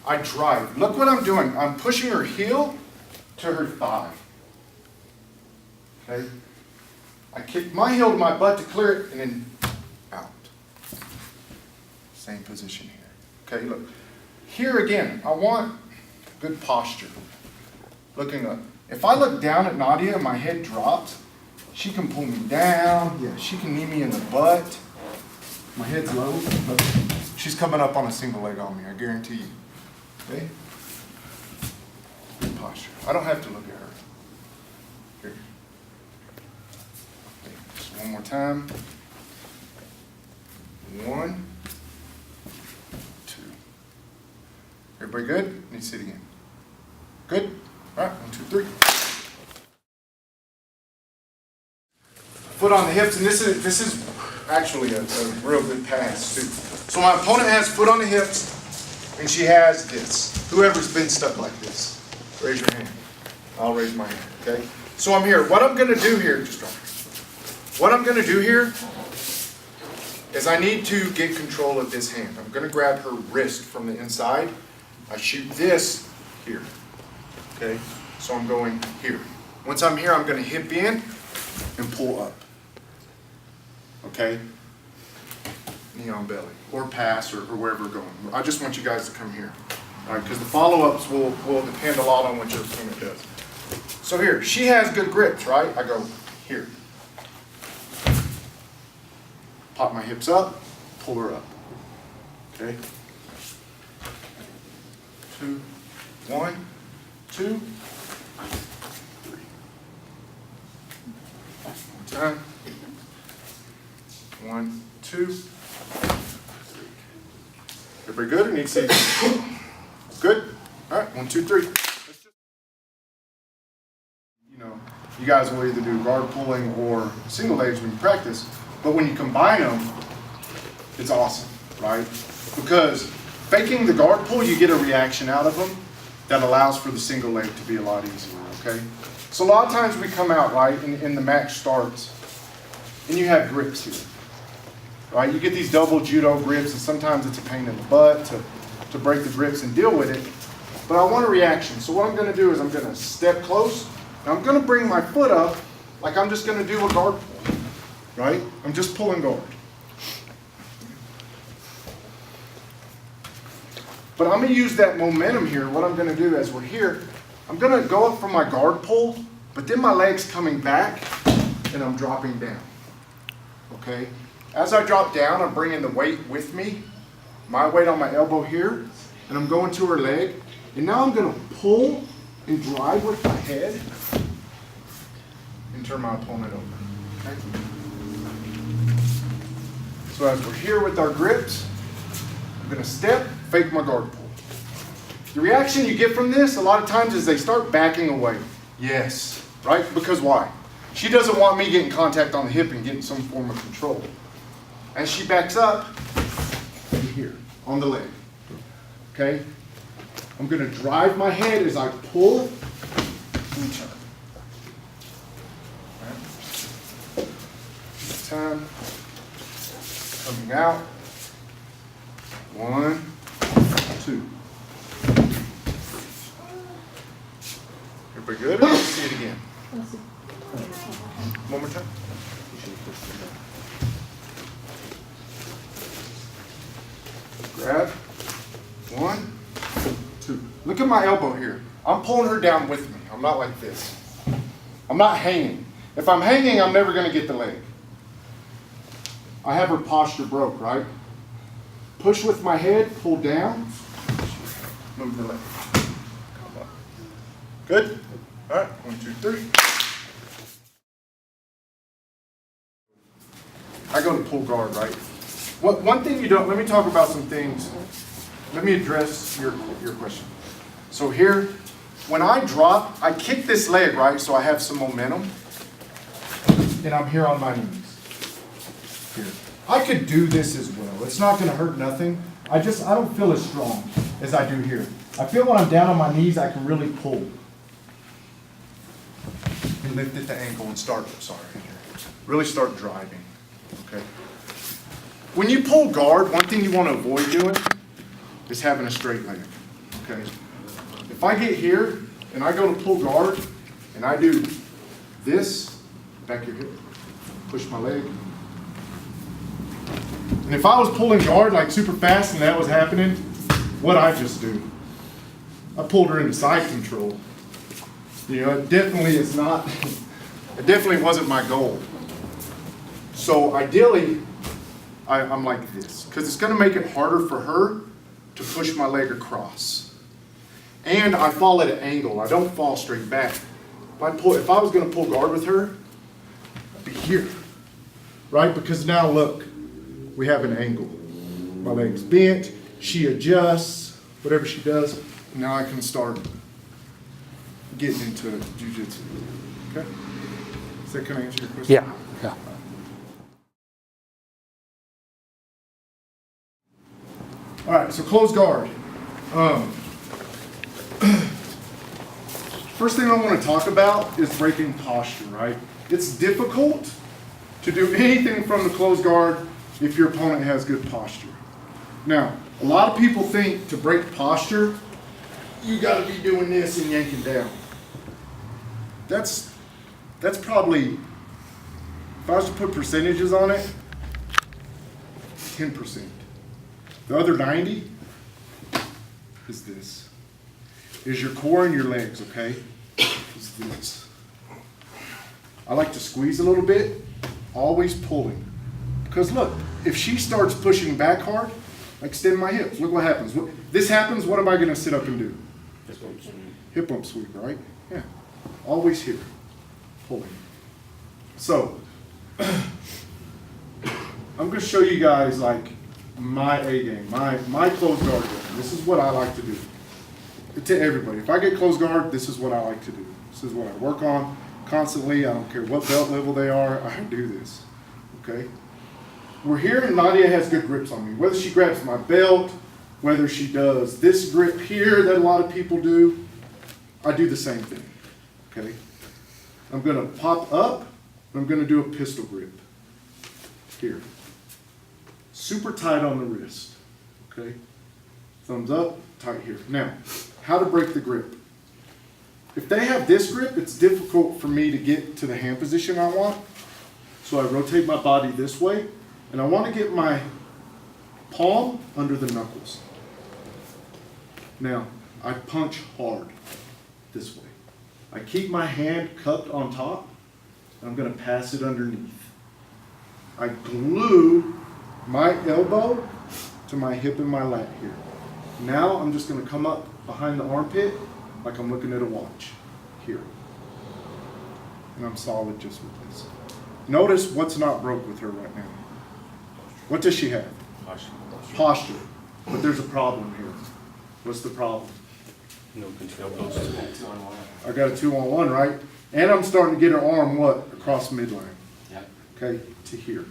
I drive. Look what I'm doing. I'm pushing her heel to her thigh. Okay? I kick my heel to my butt to clear it, and then out. Same position here. Okay, look. Here again, I want good posture. Looking up. If I look down at Nadia and my head drops, she can pull me down. Yeah, she can knee me in the butt. My head's low, but she's coming up on a single leg on me, I guarantee you. Okay? Good posture. I don't have to look at her. Here. Okay, just one more time. 1, 2. Everybody good? Need to sit again. Good? All right, 1, 2, 3. Foot on the hips, and this is actually a real good pass too. So my opponent has foot on the hips, and she has this. Whoever's been stuck like this, raise your hand. I'll raise my hand. Okay. So I'm here. What I'm going to do here, what I'm going to do here is I need to get control of this hand. I'm going to grab her wrist from the inside. I shoot this here. Okay. So I'm going here. Once I'm here, I'm going to hip in and pull up. Okay? Knee on belly. Or pass or wherever we're going. I just want you guys to come here. Alright, because the follow-ups will depend a lot on what your opponent does. So here, she has good grips, right? I go here. Pop my hips up, pull her up. Okay? 2, 1, 2, 3. One time. 1, 2, 3. Everybody good? Or need to see? Good? All right, 1, 2, 3. You know, you guys will either do guard pulling or single legs when you practice, but when you combine them, it's awesome, right? Because faking the guard pull, you get a reaction out of them that allows for the single leg to be a lot easier, okay? So a lot of times we come out, right, and the match starts, and you have grips here. Right, you get these double judo grips, and sometimes it's a pain in the butt to break the grips and deal with it. But I want a reaction. So what I'm going to do is I'm going to step close, and I'm going to bring my foot up like I'm just going to do a guard pull. Right? I'm just pulling guard. But I'm going to use that momentum here. What I'm going to do as we're here, I'm going to go up for my guard pull, but then my leg's coming back, and I'm dropping down. Okay? As I drop down, I'm bringing the weight with me, my weight on my elbow here, and I'm going to her leg. And now I'm going to pull and drive with my head and turn my opponent over. Okay? So as we're here with our grips, I'm going to step, fake my guard pull. The reaction you get from this a lot of times is they start backing away. Yes, right? Because why? She doesn't want me getting contact on the hip and getting some form of control. As she backs up, here, on the leg. Okay? I'm going to drive my head as I pull and turn. Right. Time. Coming out. 1, 2. Everybody good? Let's see it again. One more time. Grab. 1, 2. Look at my elbow here. I'm pulling her down with me. I'm not like this. I'm not hanging. If I'm hanging, I'm never going to get the leg. I have her posture broke, right? Push with my head, pull down, move the leg. Come up. Good? All right, 1, 2, 3. I go to pull guard, right? One thing you don't, let me talk about some things. Let me address your question. So here, when I drop, I kick this leg, right? So I have some momentum. And I'm here on my knees. Here. I could do this as well. It's not going to hurt nothing. I don't feel as strong as I do here. I feel when I'm down on my knees, I can really pull. And lift at the ankle and start, really start driving. Okay. When you pull guard, one thing you want to avoid doing is having a straight leg. Okay. If I get here and I go to pull guard and I do this, back your hip, push my leg. And if I was pulling guard like super fast and that was happening, what'd I just do? I pulled her into side control. You know, it definitely is not, it definitely wasn't my goal. So ideally, I'm like this, because it's going to make it harder for her to push my leg across. And I fall at an angle. I don't fall straight back. If I was going to pull guard with her, I'd be here, right? Because now look, we have an angle. My leg's bent, she adjusts, whatever she does. Now I can start getting into jiu-jitsu. Okay? Does that kind of answer your question? Yeah. Yeah. All right, so close guard. First thing I want to talk about is breaking posture, right? It's difficult to do anything from the close guard if your opponent has good posture. Now, a lot of people think to break posture, you got to be doing this and yanking down. That's probably, if I was to put percentages on it, 10%. The other 90 is this. Is your core and your legs, okay? Is this. I like to squeeze a little bit, always pulling. Because look, if she starts pushing back hard, I extend my hips. Look what happens. This happens, what am I going to sit up and do? Hip bump sweep, right? Yeah. Always here. Pulling. So, I'm going to show you guys like my A game, my close guard game. This is what I like to do. To everybody. If I get close guard, this is what I like to do. This is what I work on constantly. I don't care what belt level they are, I do this. Okay? We're here and Nadia has good grips on me. Whether she grabs my belt, whether she does this grip here that a lot of people do, I do the same thing. Okay? I'm going to pop up, and I'm going to do a pistol grip. Here. Super tight on the wrist. Okay? Thumbs up, tight here. Now, how to break the grip. If they have this grip, it's difficult for me to get to the hand position I want. So I rotate my body this way, and I want to get my palm under the knuckles. Now, I punch hard this way. I keep my hand cupped on top, and I'm going to pass it underneath. I glue my elbow to my hip and my lat here. Now I'm just going to come up behind the armpit like I'm looking at a watch here. And I'm solid just with this. Notice what's not broke with her right now. What does she have? Posture. But there's a problem here. What's the problem? No control. I got a 2-on-1, right? And I'm starting to get her arm what? Across midline. Yeah. Okay, to here.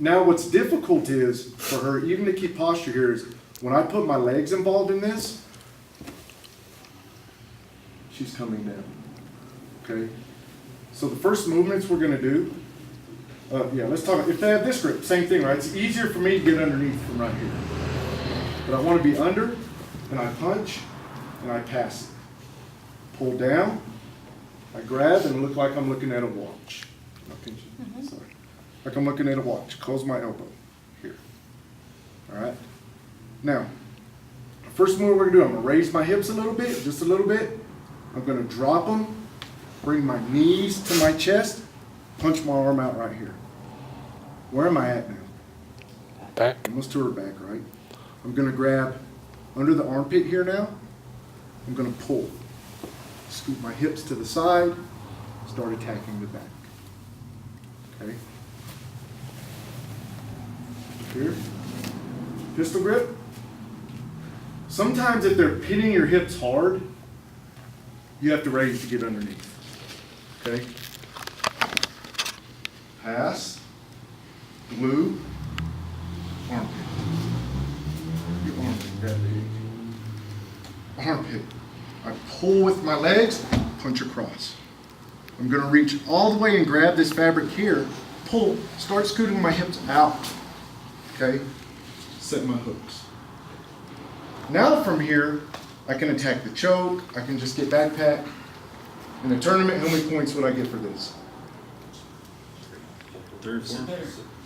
Now what's difficult is, for her even to keep posture here, is when I put my legs involved in this, she's coming down. Okay? So the first movements we're going to do, let's talk, if they have this grip, same thing, right? It's easier for me to get underneath from right here. But I want to be under, and I punch, and I pass it. Pull down, I grab, and look like I'm looking at a watch. Sorry. Like I'm looking at a watch. Close my elbow here. All right? Now, the first move we're going to do, I'm going to raise my hips a little bit, just a little bit. I'm going to drop them, bring my knees to my chest, punch my arm out right here. Where am I at now? Back. Almost to her back, right? I'm going to grab under the armpit here now. I'm going to pull. Scoop my hips to the side, start attacking the back. Okay? Here. Pistol grip. Sometimes if they're pinning your hips hard, you have to raise to get underneath. Okay? Pass. Glue. Armpit. Your armpit that big. Armpit. I pull with my legs, punch across. I'm going to reach all the way and grab this fabric here, pull, start scooting my hips out. Okay? Set my hooks. Now from here, I can attack the choke, I can just get backpack. In the tournament, how many points would I get for this? 3 or 4.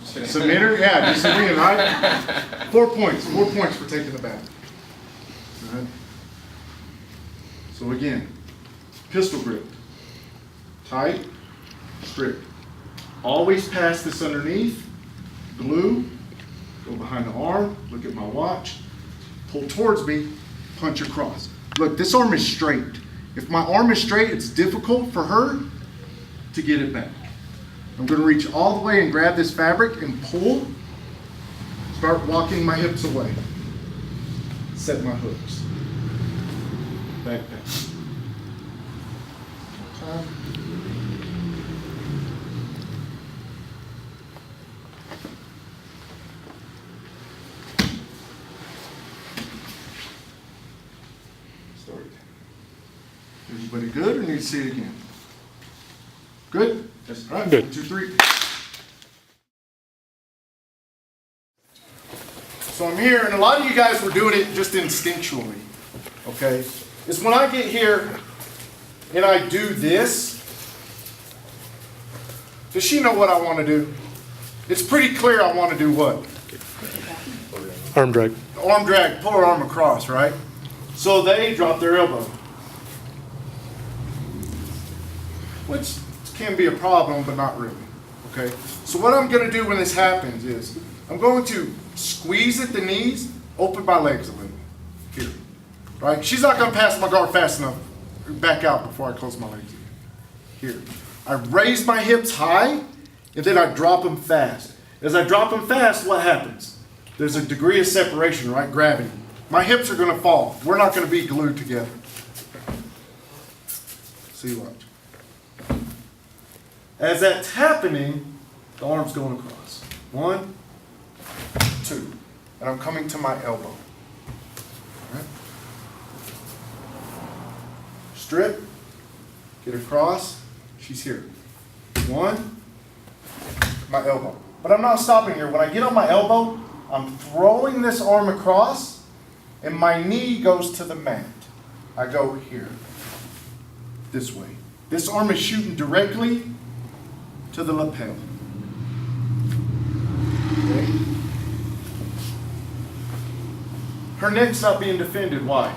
Submitter? Yeah, just a win, right? 4 points. 4 points for taking the back. All right. So again, pistol grip. Tight, strict. Always pass this underneath. Glue. Go behind the arm. Look at my watch. Pull towards me. Punch across. Look, this arm is straight. If my arm is straight, it's difficult for her to get it back. I'm going to reach all the way and grab this fabric and pull. Start walking my hips away. Set my hooks. Backpack. Start. Everybody good, or need to see it again? Good? Yes. All right, Good. 1, 2, 3. So I'm here, and a lot of you guys were doing it just instinctually, okay? It's when I get here and I do this. Does she know what I want to do? It's pretty clear I want to do what? Arm drag. Arm drag, pull her arm across, right? So they drop their elbow, which can be a problem, but not really, okay? So what I'm going to do when this happens is I'm going to squeeze at the knees, open my legs a little, here, right? She's not going to pass my guard fast enough, back out before I close my legs again. Here. I raise my hips high, and then I drop them fast. As I drop them fast, what happens? There's a degree of separation, right? Gravity. My hips are going to fall. We're not going to be glued together. See, watch. As that's happening, the arm's going across. 1, 2. And I'm coming to my elbow. Right? Strip. Get across. She's here. 1. My elbow. But I'm not stopping here. When I get on my elbow, I'm throwing this arm across, and my knee goes to the mat. I go here. This way. This arm is shooting directly to the lapel. Okay. Her neck's not being defended. Why?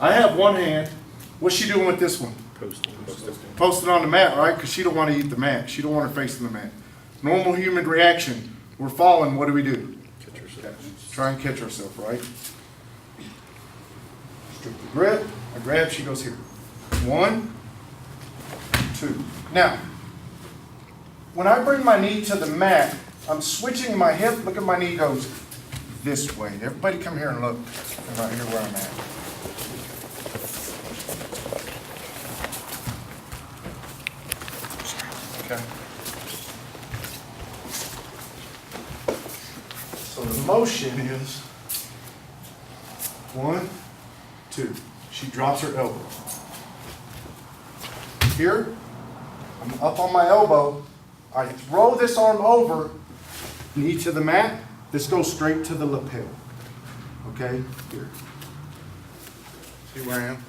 I have one hand. What's she doing with this one? Post it on the mat, right? Because she don't want to eat the mat. She don't want her facing the mat. Normal human reaction. We're falling. What do? Catch yourself. Try and catch ourselves, right? Strip the grip. I grab. She goes here. 1, 2. Now, when I bring my knee to the mat, I'm switching my hip. Look at my knee goes this way. Everybody come here and look. I'm right here where I'm at. Okay. So the motion is 1, 2. She drops her elbow. Here, I'm up on my elbow. I throw this arm over, knee to the mat. This goes straight to the lapel. Okay? Here. See where I am?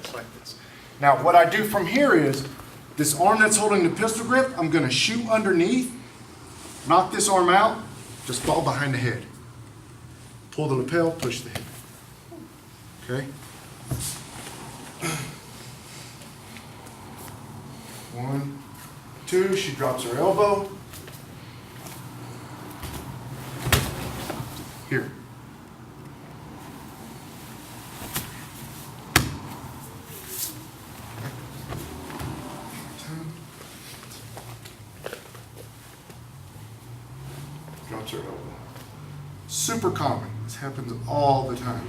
It's like this. Now, what I do from here is, this arm that's holding the pistol grip, I'm going to shoot underneath, knock this arm out, just fall behind the head. Pull the lapel, push the head. Okay? 1, 2, she drops her elbow. Here. Drops her elbow. Super common. This happens all the time.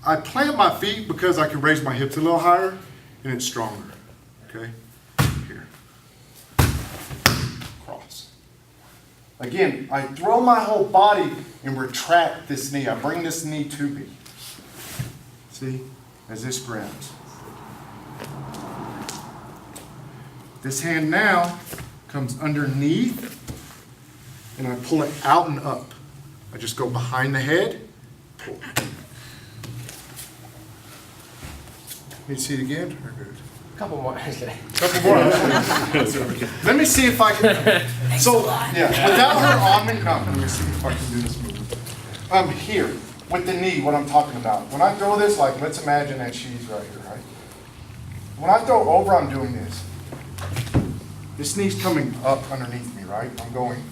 I plant my feet because I can raise my hips a little higher and it's stronger. Okay? Here. Cross. Again, I throw my whole body and retract this knee. I bring this knee to me. See? As this grabs. This hand now comes underneath and I pull it out and up. I just go behind the head, pull. Need to see it again? Or good? Couple more. Couple more. Let me see if I can. So, yeah, without her on me, no, let me see if I can do this move. I'm here with the knee, what I'm talking about. When I throw this, like, let's imagine that she's right here, right? When I throw over, I'm doing this. This knee's coming up underneath me, right? I'm going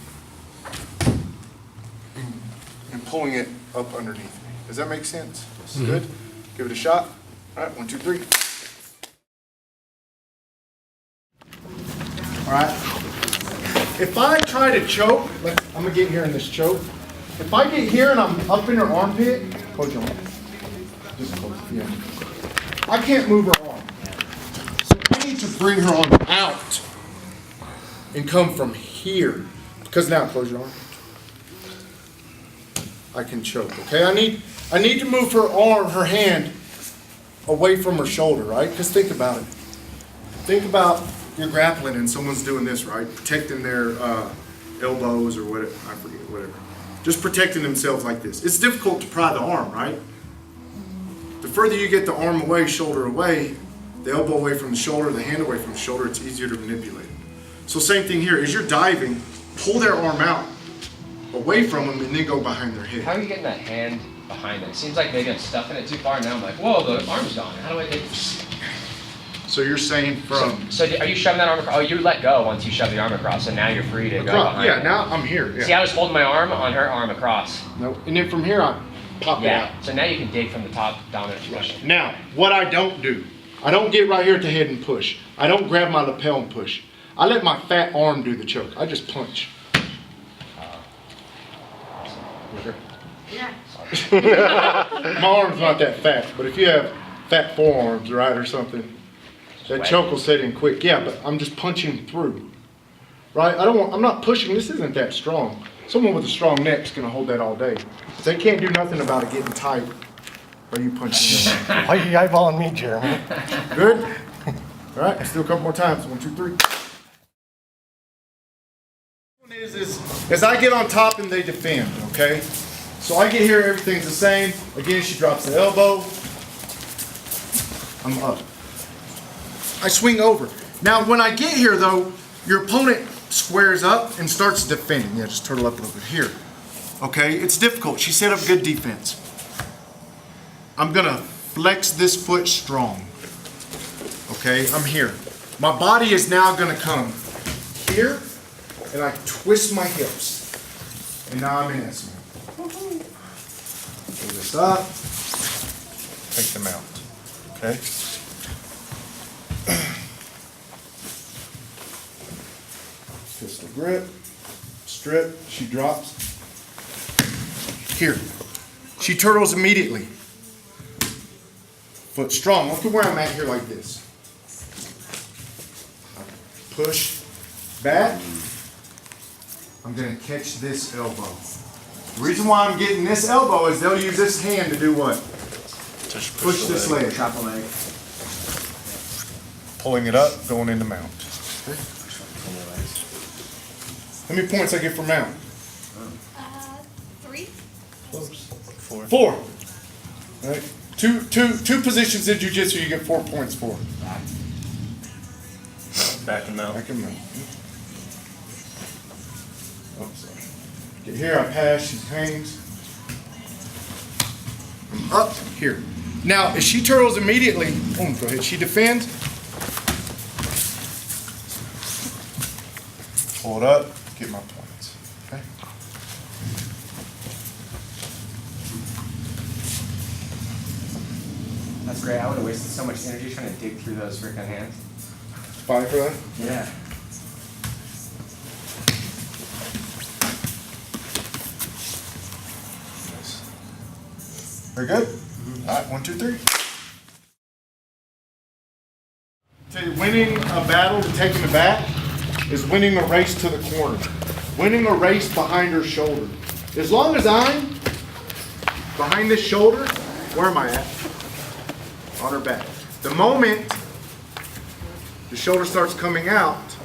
and pulling it up underneath me. Does that make sense? Good? Give it a shot. All right, 1, 2, 3. All right. If I try to choke, I'm gonna get here in this choke. If I get here and I'm up in her armpit, close your arm. Just close, yeah. I can't move her arm. So I need to bring her arm out and come from here. Because now, close your arm. I can choke, okay? I need to move her arm, her hand, away from her shoulder, right? Because think about it. Think about you're grappling and someone's doing this, right? Protecting their elbows or whatever, I forget, whatever. Just protecting themselves like this. It's difficult to pry the arm, right? The further you get the arm away, shoulder away, the elbow away from the shoulder, the hand away from the shoulder, it's easier to manipulate. So same thing here. As you're diving, pull their arm out away from them and then go behind their head. How are you getting that hand behind it? It seems like maybe I'm stuffing it too far. Now I'm like, whoa, the arm's gone. How do I take this? So you're saying from... So are you shoving that arm across? Oh, you let go once you shove the arm across, and now you're free to go behind Yeah, it. now I'm here. Yeah. See, I was holding my arm on her arm across. No, and then from here I pop it out. Yeah, so now you can dig from the top dominant position. Now, what I don't do, I don't get right here at the head and push. I don't grab my lapel and push. I let my fat arm do the choke. I just punch. Yeah. My arm's not that fat, but if you have fat forearms, right, or something, that choke will set in quick. Yeah, but I'm just punching through, right? I'm not pushing. This isn't that strong. Someone with a strong neck's gonna hold that all day. They can't do nothing about it getting tight. Are you punching? Why are you eyeballing me, Jeremy? Good. All right, let's do a couple more times. 1, 2, 3. As I get on top and they defend, okay? So I get here, everything's the same. Again, she drops the elbow. I'm up. I swing over. Now, when I get here, though, your opponent squares up and starts defending. Yeah, just turtle up a little bit here. Okay, it's difficult. She set up good defense. I'm gonna flex this foot strong. Okay, I'm here. My body is now gonna come here, and I twist my hips. And now I'm in this one. Pull this up, take them out. Okay? Pistol grip, strip, she drops. Here. She turtles immediately. Foot strong. Look at where I'm at here like this. Push back. I'm going to catch this elbow. The reason why I'm getting this elbow is they'll use this hand to do what? Push this leg. Trap a leg. Pulling it up, going into mount. Okay. How many points I get for mount? 3. Close. 4. All right. Two positions in jiu-jitsu you get 4 points for. Back and mount. Back and mount. Oh, sorry. Get here, I pass, she hangs. I'm up here. Now, if she turtles immediately, boom, go ahead. She defends. Pull it up, get my points. Okay. That's great. I would have wasted so much energy trying to dig through those freaking hands. Fine for that? Yeah. Very good? All right, 1, 2, 3. Tell you, winning a battle to taking the back is winning a race to the corner. Winning a race behind her shoulder. As long as I'm behind this shoulder, where am I at? On her back. The moment the shoulder starts coming out,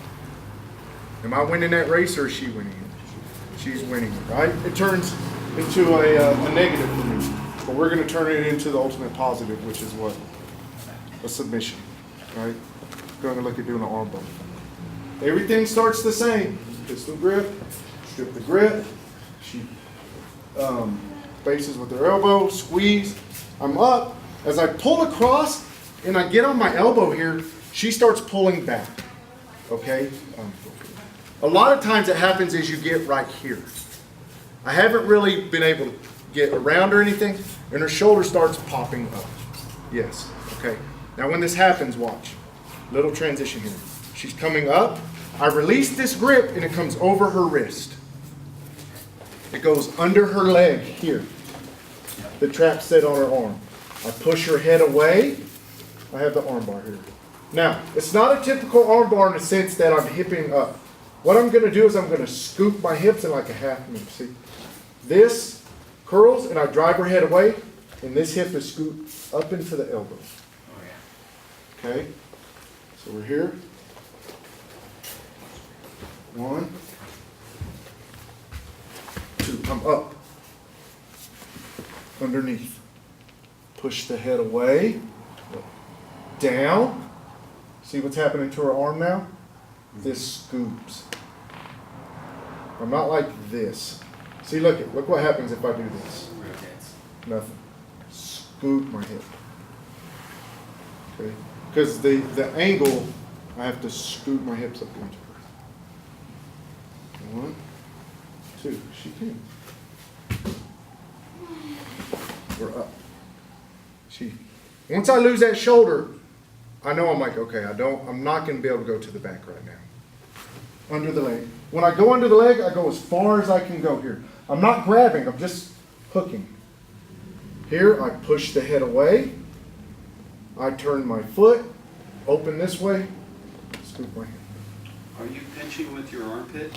am I winning that race or is she winning it? she's winning, right? It turns into a negative for me. But we're going to turn it into the ultimate positive, which is what? A submission, right? Going to look at doing an arm bar. Everything starts the same. Pistol grip, strip the grip. She faces with her elbow, squeeze. I'm up. As I pull across and I get on my elbow here, she starts pulling back, okay? A lot of times it happens as you get right here. I haven't really been able to get around or anything, and her shoulder starts popping up. Yes, okay. Now when this happens, watch. Little transition here. She's coming up. I release this grip and it comes over her wrist. It goes under her leg here. The trap set on her arm. I push her head away. I have the arm bar here. Now, it's not a typical arm bar in the sense that I'm hipping up. What I'm going to do is I'm going to scoop my hips in like a half move. See? This curls and I drive her head away, and this hip is scooped up into the elbow. Okay? So we're here. 1, 2. I'm up. Underneath. Push the head away. Down. See what's happening to her arm now? This scoops. I'm not like this. See, look what happens if I do this. Nothing. Scoop my hip. Okay? Because the angle, I have to scoop my hips up into her. 1, 2. She can. We're up. Once I lose that shoulder, I know I'm like, okay, I'm not going to be able to go to the back right now. Under the leg. When I go under the leg, I go as far as I can go here. I'm not grabbing, I'm just hooking. Here, I push the head away. I turn my foot, open this way, scoop my hand. Are you pinching with your armpit?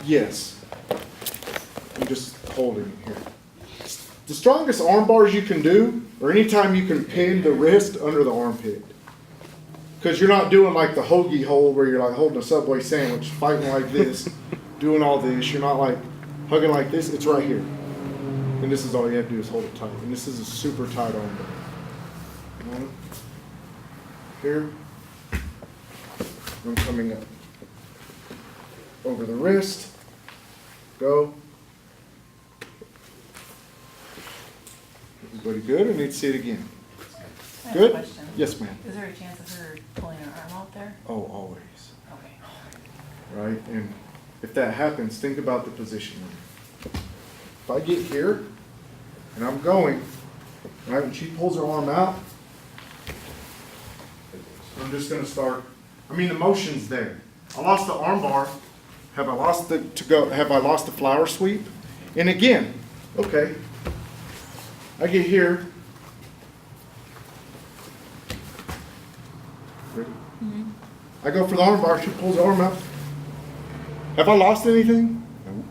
Yes. I'm just holding it here. The strongest arm bars you can do, or anytime you can pin the wrist under the armpit. Because you're not doing like the hoagie hold where you're like holding a Subway sandwich, fighting like this, doing all this. You're not like hugging like this. It's right here. And this is all you have to do is hold it tight. And this is a super tight arm bar. 1. Here. I'm coming up. Over the wrist. Go. Everybody good? I need to see it again. I have Good? a question. Yes, ma'am. Is there a chance of her pulling her arm out there? Oh, always. Okay. Right? And if that happens, think about the position. If I get here and I'm going, right, when she pulls her arm out, I'm just going to start. I mean, the motion's there. I lost the arm bar. Have I lost the flower sweep? And again, okay, I get here. Ready? Mm-hmm. I go for the arm bar. She pulls the arm out. Have I lost anything? Nope.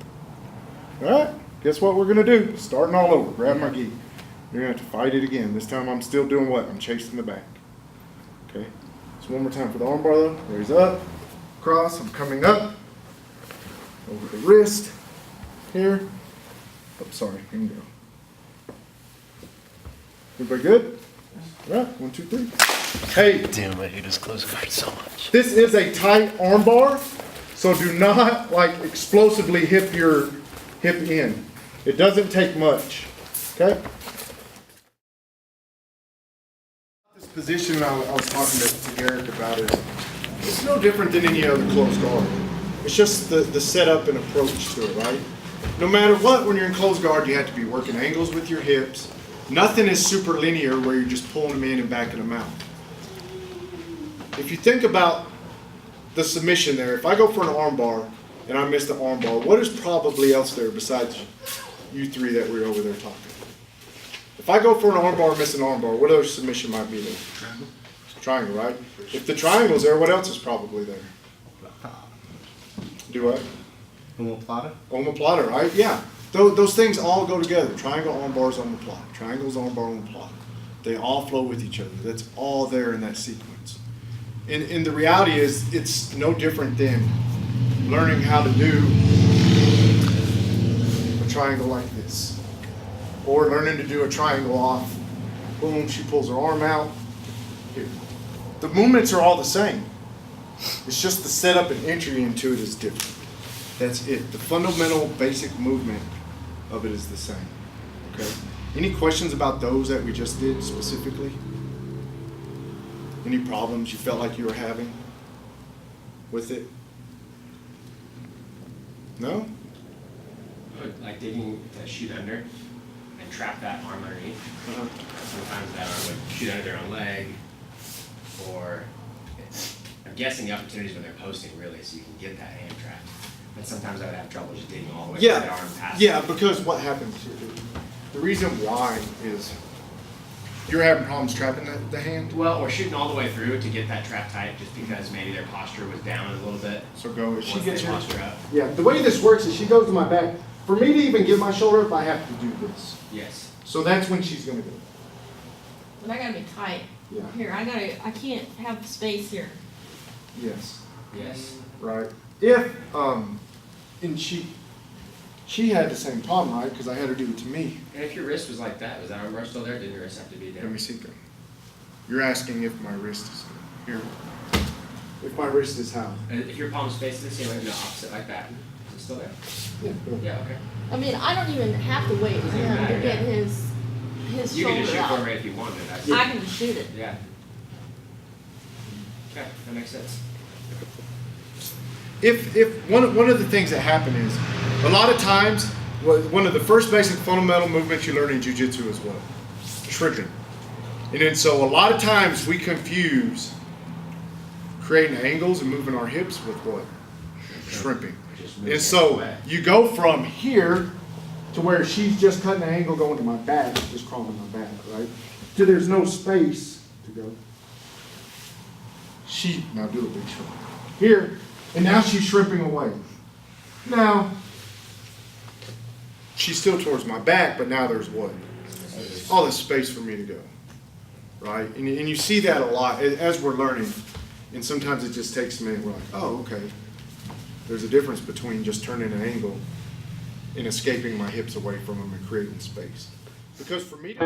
All right. Guess what we're going to do? Starting all over. Grab my gi. You're going to have to fight it again. This time I'm still doing what? I'm chasing the back. Okay. So one more time for the arm bar though. Raise up. Cross. I'm coming up. Over the wrist. Here. Oh, sorry. You can go. Everybody good? All right. 1, 2, 3. Hey. Damn, I hate his close guard so much. This is a tight arm bar, so do not like explosively hip your hip in. It doesn't take much. Okay? This position I was talking to Garrick about is it's no different than any other closed guard. It's just the setup and approach to it, right? No matter what, when you're in closed guard, you have to be working angles with your hips. Nothing is super linear where you're just pulling them in and backing them out. If you think about the submission there, if I go for an arm bar and I miss the arm bar, what is probably else there besides you three that were over there talking? If I go for an arm bar and miss an arm bar, what other submission might be there? Triangle. Triangle, right? If the triangle's there, what else is probably there? Do what? Omoplata? Omoplata, right? Yeah. Those things all go together. Triangle, arm bars, omoplata. Triangles, arm bar, omoplata. They all flow with each other. That's all there in that sequence. And the reality is, it's no different than learning how to do triangle like this. Or learning to do a triangle off. Boom, she pulls her arm out. Here. The movements are all the same. It's just the setup and entry into it is different. That's it. The fundamental basic movement of it is the same. Okay? Any questions about those that we just did specifically? Any problems you felt like you were having with it? No? Like digging to shoot under and trap that arm underneath. Sometimes that arm would shoot under their own leg, or I'm guessing the opportunities when they're posting really, so you can get that hand trap. But sometimes I would have trouble just digging all the way to that arm past. Yeah, because what happens, the reason why is you're having problems trapping the hand. Well, or shooting all the way through to get that trap tight, just because maybe their posture was down a little bit. So go, if she Once gets they her, posture up. yeah, the way this works is she goes to my back. For me to even get my shoulder up, I have to do this. Yes. So that's when she's gonna do it. But I gotta be tight. Yeah. Here, I can't have space here. Yes. Yes. Right. If, and she had the same problem, right? Because I had her do it to me. And if your wrist was like that, was that arm bar still there? Didn't your wrist have to be down? Let me see them. You're asking if my wrist is here. If my wrist is how? And if your palm's facing the ceiling, no, opposite like that. Is it still there? Yeah. Yeah, okay. I mean, I don't even have to wait for him to get his You can shoulder just shoot for it out. right if you wanted. I can just shoot it. Yeah. Okay, that makes sense. If one of the things that happen is, a lot of times, one of the first basic fundamental movements you learn in jiu-jitsu is what? Shrimping. And then so a lot of times we confuse creating angles and moving our hips with what? Shrimping. And so you go from here to where she's just cutting the angle going to my back, just crawling my back, right? To there's no space to go. Now do a big shrimp. Here, and now she's shrimping away. Now, she's still towards my back, but now there's what? All this space for me to go, right? And you see that a lot as we're learning. And sometimes it just takes a minute. We're like, oh, okay. There's a difference between just turning an angle and escaping my hips away from them and creating space. Because for me to